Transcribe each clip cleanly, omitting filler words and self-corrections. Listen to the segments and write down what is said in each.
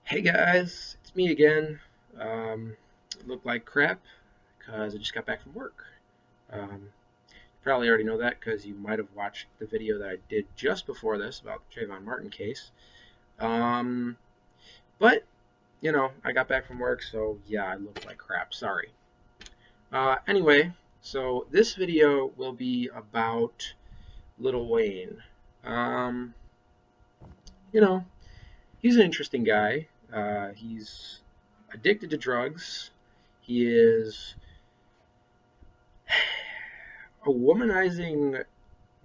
Hey guys, it's me again. Look like crap because I just got back from work. You probably already know that because you might have watched the video that I did just before this about the Trayvon Martin case. Um, but, I got back from work, so yeah, I look like crap. Sorry. Anyway, so this video will be about Lil Wayne. Um, you know, he's an interesting guy. He's addicted to drugs. He is a womanizing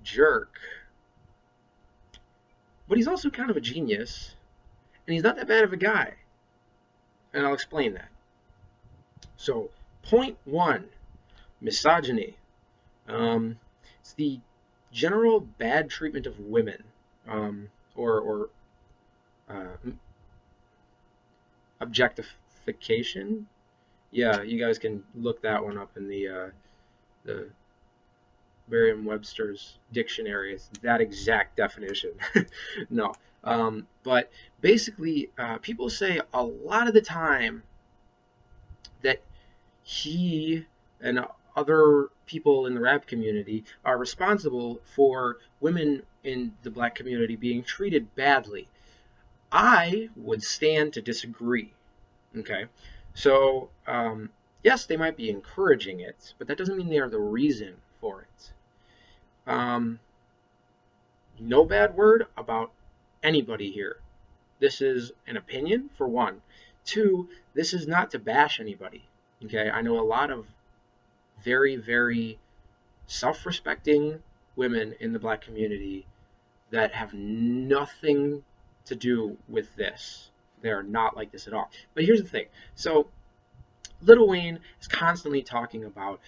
jerk, but he's also kind of a genius, and he's not that bad of a guy. And I'll explain that. So, point one, misogyny. Um, it's the general bad treatment of women, or uh, objectification. Yeah, you guys can look that one up in the Merriam-Webster's dictionary. It's that exact definition. No. But basically, people say a lot of the time that he and other people in the rap community are responsible for women in the black community being treated badly. I would stand to disagree. Okay. So, yes, they might be encouraging it, but that doesn't mean they are the reason for it. Um, no bad word about anybody here. This is an opinion, for one. Two, this is not to bash anybody. Okay, I know a lot of very, very self respecting women in the black community that have nothing to do with this. They're not like this at all. But here's the thing. So, Lil Wayne is constantly talking about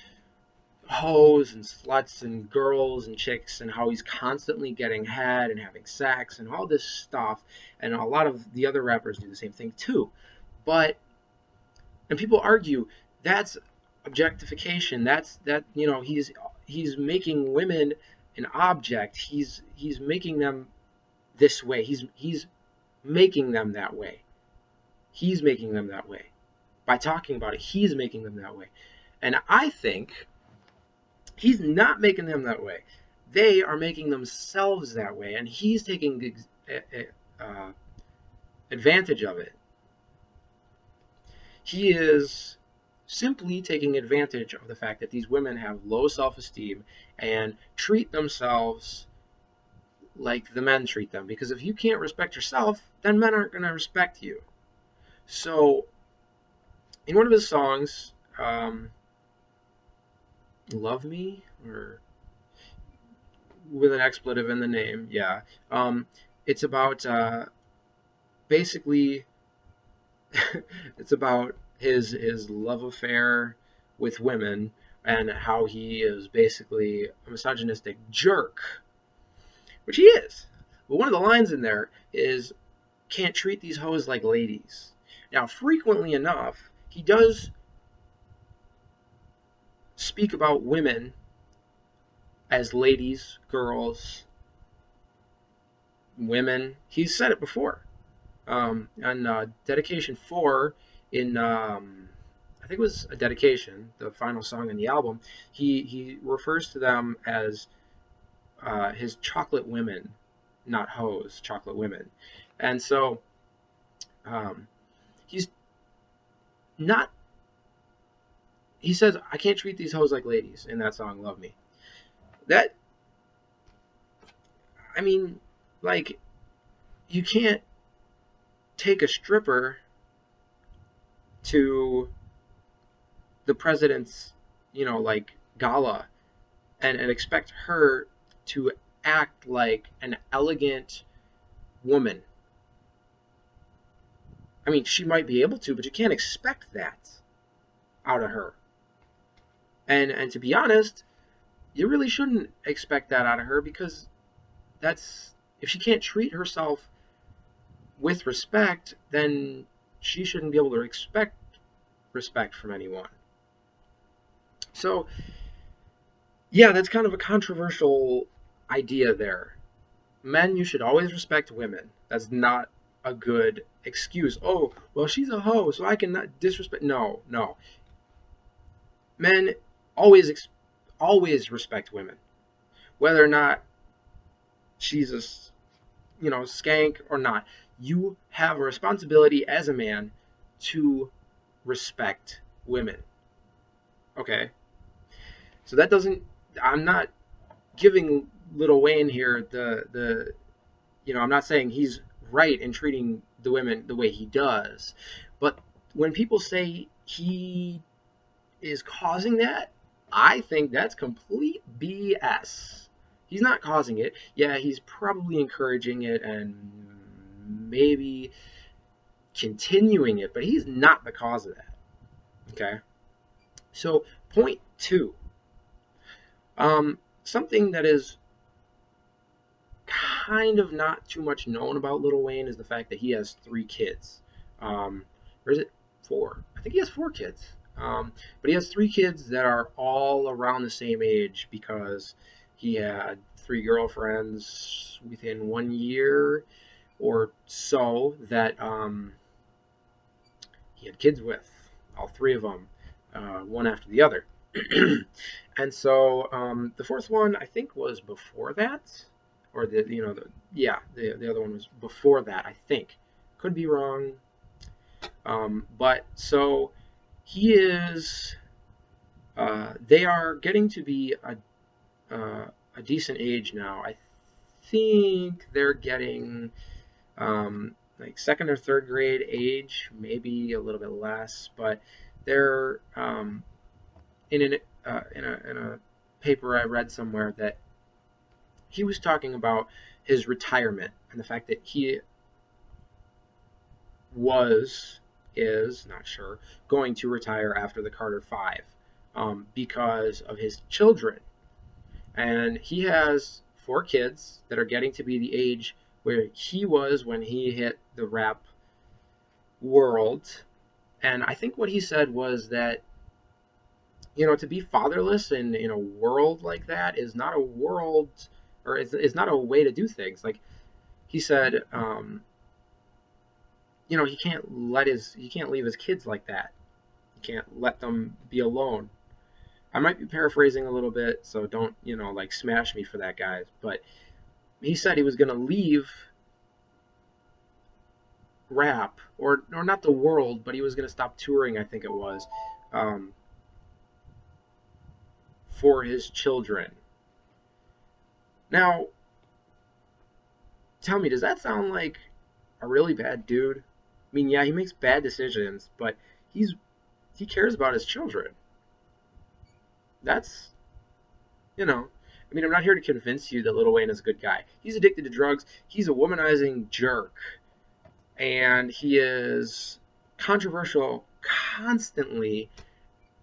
hoes and sluts and girls and chicks and how he's constantly getting head and having sex and all this stuff, and a lot of the other rappers do the same thing too. But and people argue that's objectification. He's making women an object. He's making them this way. He's making them that way. He's making them that way. By talking about it, he's making them that way. And I think he's not making them that way. They are making themselves that way, and he's taking uh, advantage of it. He is simply taking advantage of the fact that these women have low self-esteem and treat themselves like the men treat them. Because if you can't respect yourself, then men aren't going to respect you. So, in one of his songs, Love Me, or with an expletive in the name, yeah. It's about basically it's about his love affair with women and how he is basically a misogynistic jerk, which he is. But one of the lines in there is, "Can't treat these hoes like ladies." Now, frequently enough, he does speak about women as ladies, girls, women. He's said it before. On Dedication 4, in I think it was a dedication, the final song in the album, he refers to them as his chocolate women, not hoes, chocolate women. And so um, he's not, he says, "I can't treat these hoes like ladies" in that song, Love Me. That, I mean, like, you can't take a stripper to the president's, like, gala and expect her to act like an elegant woman. I mean, she might be able to, but you can't expect that out of her. And to be honest, you really shouldn't expect that out of her, because that's, if she can't treat herself with respect, then she shouldn't be able to expect respect from anyone. So, yeah, that's kind of a controversial idea there. Men, you should always respect women. That's not a good excuse. Oh, well, she's a hoe, so I can not disrespect. No, no. Men always respect women, whether or not she's a skank or not. You have a responsibility as a man to respect women. Okay, so that doesn't. I'm not giving Lil Wayne here I'm not saying he's right in treating the women the way he does, but when people say he is causing that, I think that's complete BS. He's not causing it. Yeah, he's probably encouraging it and maybe continuing it, but he's not the cause of that. Okay? So, point two. Something that is kind of not too much known about Lil Wayne is the fact that he has 3 kids. Or is it 4? I think he has 4 kids. But he has 3 kids that are all around the same age because he had 3 girlfriends within 1 year or so that he had kids with, all 3 of them, one after the other. And so the 4th one I think was before that, or the other one was before that, I think. Could be wrong. But so he is. They are getting to be a decent age now. I think they're getting like 2nd or 3rd grade age, maybe a little bit less, but they're in a paper I read somewhere that he was talking about his retirement and the fact that he is not sure going to retire after the Carter 5 because of his children. And he has 4 kids that are getting to be the age where he was when he hit the rap world. And I think what he said was that, to be fatherless in a world like that is not a world, or it's not a way to do things. Like he said, he can't leave his kids like that. He can't let them be alone. I might be paraphrasing a little bit, so don't, smash me for that, guys. But he said he was going to leave rap, or not the world, but he was going to stop touring, I think it was, for his children. Now, tell me, does that sound like a really bad dude? I mean, yeah, he makes bad decisions, but he cares about his children. That's, I'm not here to convince you that Lil Wayne is a good guy. He's addicted to drugs. He's a womanizing jerk. And he is controversial constantly.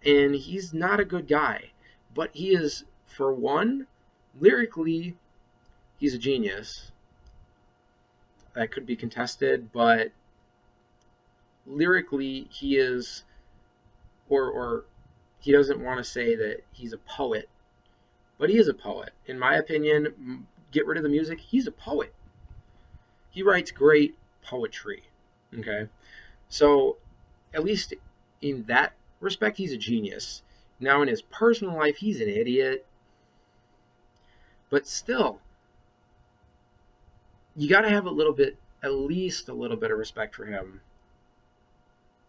And he's not a good guy. But he is, for one, lyrically, he's a genius. That could be contested, but lyrically, he is, or he doesn't want to say that he's a poet, but he is a poet. In my opinion, get rid of the music, he's a poet. He writes great poetry, okay? So, at least in that respect, he's a genius. Now, in his personal life, he's an idiot. But still, you got to have at least a little bit of respect for him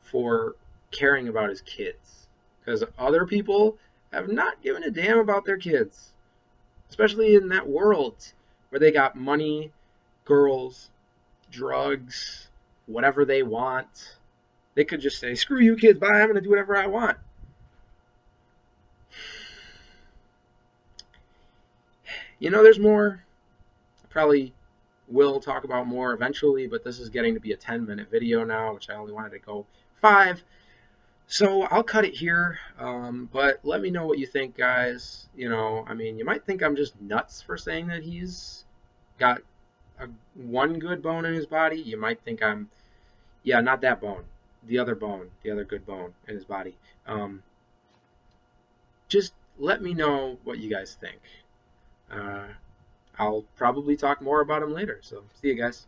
for caring about his kids. Because other people have not given a damn about their kids. Especially in that world where they got money, girls, drugs, whatever they want. They could just say, screw you kids, bye, I'm going to do whatever I want. There's more. I probably will talk about more eventually, but this is getting to be a 10-minute video now, which I only wanted to go 5. So I'll cut it here, but let me know what you think, guys. You might think I'm just nuts for saying that he's got one good bone in his body. You might think not that bone, the other good bone in his body. Just let me know what you guys think. I'll probably talk more about him later, so see you guys.